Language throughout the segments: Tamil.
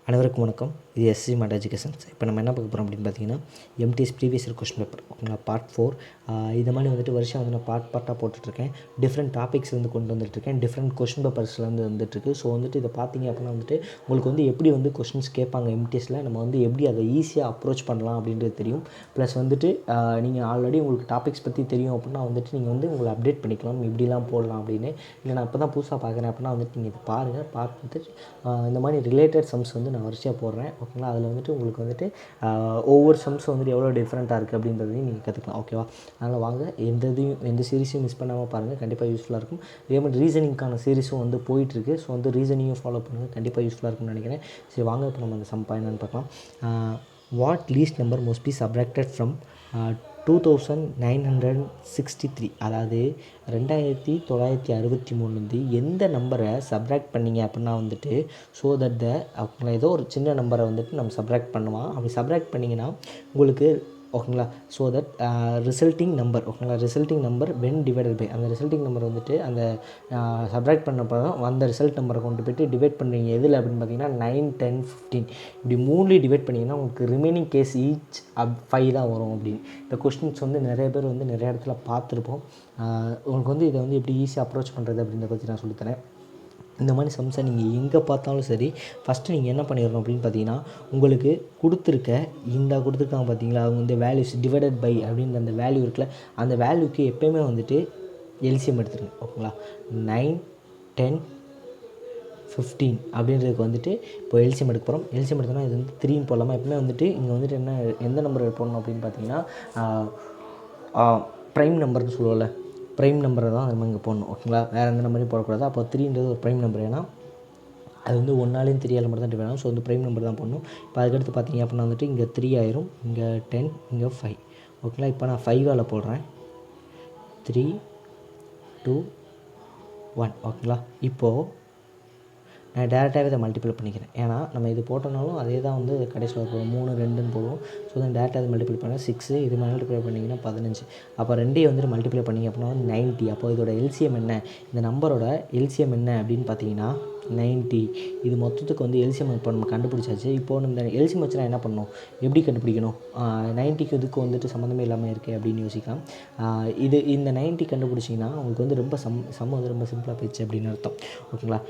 அனைவருக்கும் வணக்கம். இது எஸ்சி மாட் எஜுகேஷன்ஸ். இப்போ நம்ம என்ன பார்க்க போகிறோம் அப்படின்னு பார்த்தீங்கன்னா, MTS previous year question paper ஓகேங்களா, பார்ட் 4. இது மாதிரி வந்துட்டு வருஷம் வந்து நான் பார்ட்டாக போட்டுட்ருக்கேன். டிஃப்ரெண்ட் டாபிக்ஸ் வந்து கொண்டு வந்துட்டுருக்கேன். டிஃப்ரெண்ட் கொஸ்டின் பேப்பர்ஸ்லேருந்து வந்துட்டுருக்கு. ஸோ வந்துட்டு இதை பார்த்தீங்க அப்படின்னா வந்துட்டு உங்களுக்கு வந்து எப்படி வந்து கொஸ்டின்ஸ் கேட்பாங்க எம்டிஎஸில், நம்ம வந்து எப்படி அதை ஈஸியாக அப்ரோச் பண்ணலாம் அப்படின்றது தெரியும். ப்ளஸ் வந்துட்டு நீங்கள் ஆல்ரெடி உங்களுக்கு டாபிக்ஸ் பற்றி தெரியும் அப்படின்னா வந்துட்டு நீங்கள் வந்து உங்களை அப்டேட் பண்ணிக்கலாம், இப்படிலாம் போடலாம் அப்படின்னு. இல்லை நான் இப்போ தான் புதுசாக பார்க்குறேன் அப்படின்னா வந்துட்டு நீங்கள் இதை பாருங்கள். பார்த்துட்டு இந்த மாதிரி ரிலேட்டட் சம்ஸ் வந்து நான் வரிசையாக போடுறேன் ஓகேங்களா. அதில் வந்துட்டு உங்களுக்கு வந்துட்டு ஒவ்வொரு சம்ஸ் வந்துட்டு எவ்வளோ டிஃப்ரெண்ட்டாக இருக்குது அப்படின்றதையும் நீங்கள் கற்றுக்கலாம் ஓகேவா. அதனால் வாங்க எந்த சீரிஸையும் மிஸ் பண்ணாமல் பாருங்கள், கண்டிப்பாக யூஸ்ஃபுல்லாக இருக்கும். இதே மாதிரி ரீசனிங்கான சீரிஸும் வந்து போயிட்டுருக்கு. ஸோ வந்து ரீசனிங்கும் ஃபாலோ பண்ணுங்கள், கண்டிப்பாக யூஸ்ஃபுல்லாக இருக்கும்னு நினைக்கிறேன். சரி வாங்க இப்போ நம்ம அந்த சம் என்னென்னு பார்க்கலாம். What least number most B subtracted from 2963, அதாவது 2963 எந்த நம்பரை சப்ராக்ட் பண்ணிங்க அப்படின்னா வந்துட்டு ஸோ தட் ஏதோ ஒரு சின்ன நம்பரை வந்துட்டு நம்ம சப்ராக்ட் பண்ணுவோம். அப்படி சப்ராக்ட் பண்ணிங்கன்னா உங்களுக்கு ஓகேங்களா. ஸோ தட் ரிசல்ட்டிங் நம்பர் ஓகேங்களா, resulting number when divided by அந்த ரிசல்ட்டிங் நம்பர் வந்துட்டு அந்த சப்ராக்ட் பண்ணப்போ அந்த ரிசல்ட் நம்பரை கொண்டு போய்ட்டு டிவைட் பண்ணுறீங்க எதில் அப்படின்னு பார்த்தீங்கன்னா 9, 10, 15 இப்படி 3 டிவைட் பண்ணிங்கன்னா உங்களுக்கு ரிமைனிங் கேஸ் ஈச் 5 தான் வரும் அப்படின்னு. இந்த கொஸ்டின்ஸ் வந்து நிறைய பேர் வந்து நிறைய இடத்துல பார்த்துருப்போம். உங்களுக்கு வந்து இதை வந்து எப்படி ஈஸியாக அப்ரோச் பண்ணுறது அப்படின்றத பற்றி நான் சொல்லித்தரேன். இந்த மாதிரி சம்ஸை நீங்கள் எங்கே பார்த்தாலும் சரி, ஃபஸ்ட்டு நீங்கள் என்ன பண்ணிடணும் அப்படின்னு பார்த்தீங்கன்னா, உங்களுக்கு கொடுத்துருக்காங்க பார்த்தீங்களா, அவங்க வந்து வேல்யூஸ் டிவைடட் பை அப்படின்ற அந்த வேல்யூ இருக்குல்ல, அந்த வேல்யூக்கு எப்போயுமே வந்துட்டு எல்சிஎம் எடுத்துருங்க ஓகேங்களா. 9, 10, 15 அப்படின்றதுக்கு வந்துட்டு இப்போ எல்சிஎம் எடுக்க போகிறோம். எல்சிஎம் எடுத்தோம்னா இது வந்து 3ன்னு போடலாமா. எப்பவுமே வந்துட்டு இங்கே வந்துட்டு எந்த நம்பர் போடணும் அப்படின்னு பார்த்தீங்கன்னா ப்ரைம் நம்பர்னு சொல்லுவோம்ல, ப்ரைம் நம்பரை தான் நம்ம இங்கே போடணும் ஓகேங்களா. வேறு எந்த நம்பரையும் போடக்கூடாது. அப்போ 3ன்றது ஒரு ப்ரைம் நம்பர், ஏன்னா அது வந்து 1ஆலையும் 3ஆல் மட்டும் தான் டிவைட் ஆகும். ஸோ வந்து ப்ரைம் நம்பர் தான் போடணும். இப்போ அதுக்கடுத்து பார்த்தீங்க அப்படின்னா வந்துட்டு இங்கே 3 ஆயிரும், இங்கே 10, இங்கே 5 ஓகேங்களா. இப்போ நான் 5ஆல் போடுறேன். 3, 2, 1 ஓகேங்களா. இப்போது நான் டேரெக்டாகவே இதை மல்டிப்ளை பண்ணிக்கிறேன், ஏன்னா நம்ம இது போட்டோம்னாலும் அதே தான் வந்து கடைசியில் போடுவோம். 3, 2ன்னு போடுவோம். ஸோ வந்து டேரெக்டாக இது மல்டிப்ளை பண்ணால் 6, இது மல்டிப்ளை பண்ணிங்கன்னா 15. அப்போ 2ஐயும் வந்துட்டு மல்டிப்ளை பண்ணிங்க அப்படின்னா 90. அப்போ இதோட எல்சிஎம் என்ன, இந்த நம்பரோட எல்சிஎம் என்ன அப்படின்னு பார்த்தீங்கன்னா 90. இது மொத்தத்துக்கு வந்து எல்சிஎம் இப்போ நம்ம கண்டுபிடிச்சாச்சு. இப்போது இந்த எல்சிஎம் வச்சு நான் என்ன பண்ணணும், எப்படி கண்டுபிடிக்கணும், 90க்கு இதுக்கு வந்துட்டு சம்மந்தமே இல்லாமல் இருக்குது அப்படின்னு யோசிக்கலாம். இந்த 90 கண்டுபிடிச்சிங்கன்னா உங்களுக்கு வந்து ரொம்ப சம் வந்து ரொம்ப சிம்பிளாக போயிடுச்சு அப்படின்னு அர்த்தம் ஓகேங்களா.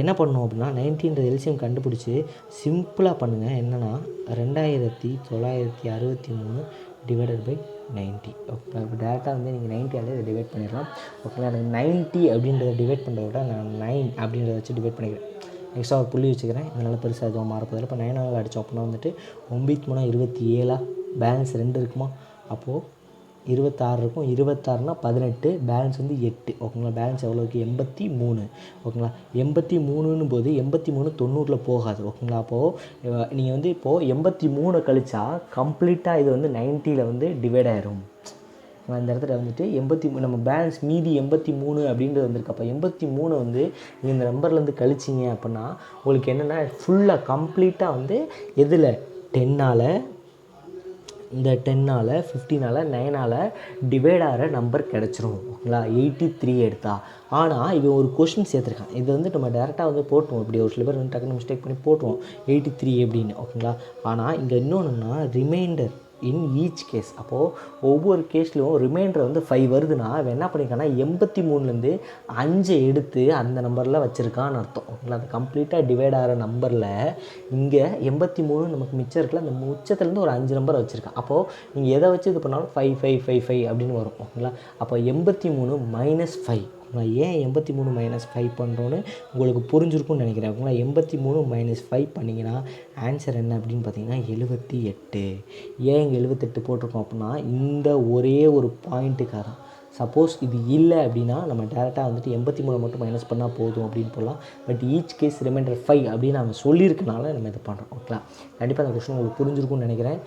என்ன பண்ணணும் அப்படின்னா 90ன்ற எல்சிஎம் கண்டுபிடிச்சி சிம்பிளாக பண்ணுங்கள். என்னென்னா 2963 டிவைடட் பை 90 ஓகேங்களா. இப்போ டேரெக்டாக வந்து நீங்கள் 90ஆல் இதை டிவைட் பண்ணிடலாம் ஓகேங்களா. எனக்கு 90 அப்படின்றத டிவைட் பண்ணுறத விட நான் 9 அப்படின்றத வச்சு டிவைட் பண்ணிக்கிறேன். எக்ஸ்ட்ரா ஒரு புள்ளி வச்சுக்கிறேன், இதனால் பெருசாக எதுவும் மாறப்போதில்லை. இப்போ 9ஆல் அடித்தோம் அப்படின்னா வந்துட்டு 9 27 பேலன்ஸ் 2 இருக்குமா, அப்போது 26 இருக்கும். 26னா 18, பேலன்ஸ் வந்து 8 ஓகேங்களா. பேலன்ஸ் எவ்வளோ இருக்குது, 83 ஓகேங்களா. 83ன்னு போது 83 90ல் போகாது ஓகேங்களா. அப்போது நீங்கள் வந்து இப்போது 83 கழிச்சா கம்ப்ளீட்டாக இது வந்து 90ல் வந்து டிவைட் ஆயிரும். அந்த இடத்துல வந்துட்டு 83 நம்ம பேலன்ஸ் மீதி 83 அப்படின்றது வந்திருக்கு. அப்போ 83 வந்து இந்த நம்பர்லேருந்து கழிச்சிங்க அப்படின்னா உங்களுக்கு என்னென்னா ஃபுல்லாக கம்ப்ளீட்டாக வந்து எதில் 10ஆல், இந்த 10ஆல், 15ஆல், 9ஆல் டிவைட் ஆகிற நம்பர் கிடச்சிரும் ஓகேங்களா. 83 எடுத்தா. ஆனால் இது ஒரு கொஷின் சேர்த்துருக்கான். இது வந்து நம்ம டேரெக்டாக வந்து போட்டுருவோம். இப்படி ஒரு சில பேர் வந்து டக்குன்னு மிஸ்டேக் பண்ணி போட்டுருவோம் 83 அப்படின்னு ஓகேங்களா. ஆனால் இங்கே இன்னொன்றுனா ரிமைண்டர் இன் ஈச் கேஸ். அப்போது ஒவ்வொரு கேஸ்லையும் ரிமைண்டர் வந்து 5 வருதுன்னா அவன் என்ன பண்ணியிருக்கான்னா 83லேருந்து 5 எடுத்து அந்த நம்பரில் வச்சுருக்கான்னு அர்த்தம் ஓகேங்களா. அது கம்ப்ளீட்டாக டிவைட் ஆகிற நம்பரில் இங்கே 83 நமக்கு மிச்சம் இருக்குல்ல, அந்த மிச்சத்துலேருந்து ஒரு 5 நம்பரை வச்சுருக்கான். அப்போது நீங்கள் எதை வச்சு இது பண்ணாலும் 5, 5, 5, 5 அப்படின்னு வரும் ஓகேங்களா. அப்போ 83 - 5 நான் ஏன் 83 - 5 பண்ணுறோன்னு உங்களுக்கு புரிஞ்சிருக்கும்னு நினைக்கிறேன் ஓகேங்களா. 83 - 5 பண்ணிங்கன்னா ஆன்சர் என்ன அப்படின்னு பார்த்தீங்கன்னா 78. ஏன் இங்கே 78 போட்டிருக்கோம் அப்படின்னா இந்த ஒரே ஒரு பாயிண்ட்டுக்காக. சப்போஸ் இது இல்லை அப்படின்னா நம்ம டேரெக்டாக வந்துட்டு 83 மட்டும் மைனஸ் பண்ணால் போதும் அப்படின்னு போடலாம். பட் ஈச் கேஸ் ரிமைண்டர் 5 அப்படின்னு நம்ம சொல்லியிருக்கனால நம்ம இதை பண்ணுறோம் ஓகேங்களா. கண்டிப்பாக அந்த கொஸ்டின் உங்களுக்கு புரிஞ்சிருக்கும்னு நினைக்கிறேன்.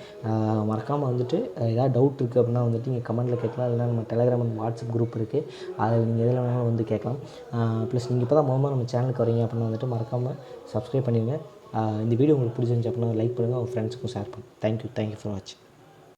மறக்காமல் வந்துட்டு ஏதாவது டவுட் இருக்குது அப்படின்னா வந்துட்டு நீங்கள் கமெண்ட்டில் கேட்கலாம். இல்லைனா நம்ம டெலகிராம் அண்ட் வாட்ஸ்அப் குரூப் இருக்குது, அதில் நீங்கள் எதில் வேணாலும் வந்து கேட்கலாம். ப்ளஸ் நீங்கள் இப்போ தான் நம்ம சேனலுக்கு வரீங்க அப்படின்னா வந்துட்டு மறக்காமல் சப்ஸ்கிரைப் பண்ணிடுங்க. இந்த வீடியோ உங்களுக்கு பிடிச்சிருந்துச்சு அப்படின்னா லைக் பண்ணுங்கள், உங்கள் ஃப்ரெண்ட்ஸுக்கும் ஷேர் பண்ணுங்கள். தேங்க்யூ ஃபார் வாட்சிங்.